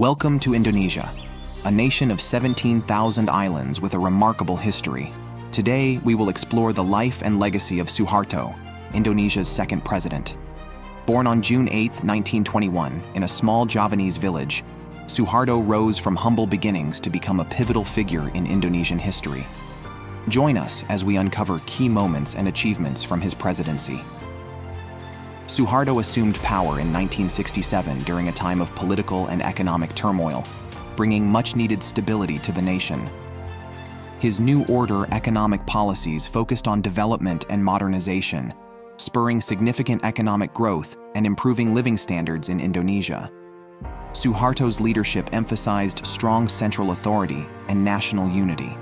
Welcome to Indonesia, a nation of 17,000 islands with a remarkable history. Today, we will explore the life and legacy of Suharto, Indonesia's second president. Born on June 8, 1921, in a small Javanese village, Suharto rose from humble beginnings to become a pivotal figure in Indonesian history. Join us as we uncover key moments and achievements from his presidency. Suharto assumed power in 1967 during a time of political and economic turmoil, bringing much-needed stability to the nation. His New Order economic policies focused on development and modernization, spurring significant economic growth and improving living standards in Indonesia. Suharto's leadership emphasized strong central authority and national unity.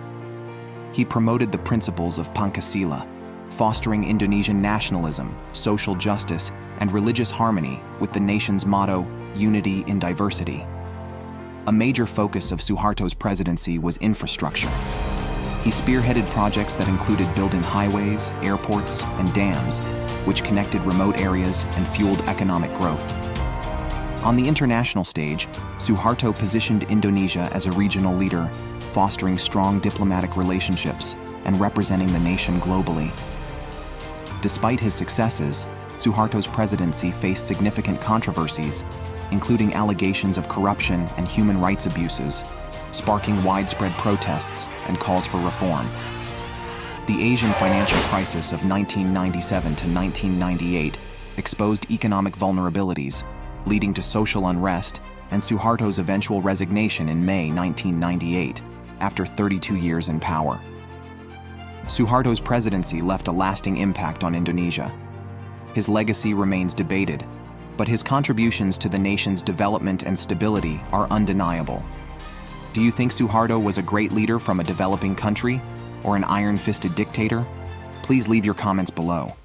He promoted the principles of Pancasila, fostering Indonesian nationalism, social justice, and religious harmony with the nation's motto, Unity in Diversity. A major focus of Suharto's presidency was infrastructure. He spearheaded projects that included building highways, airports, and dams, which connected remote areas and fueled economic growth. On the international stage, Suharto positioned Indonesia as a regional leader, fostering strong diplomatic relationships and representing the nation globally. Despite his successes, Suharto's presidency faced significant controversies, including allegations of corruption and human rights abuses, sparking widespread protests and calls for reform. The Asian financial crisis of 1997 to 1998 exposed economic vulnerabilities, leading to social unrest and Suharto's eventual resignation in May 1998, after 32 years in power. Suharto's presidency left a lasting impact on Indonesia. His legacy remains debated, but his contributions to the nation's development and stability are undeniable. Do you think Suharto was a great leader from a developing country or an iron-fisted dictator? Please leave your comments below.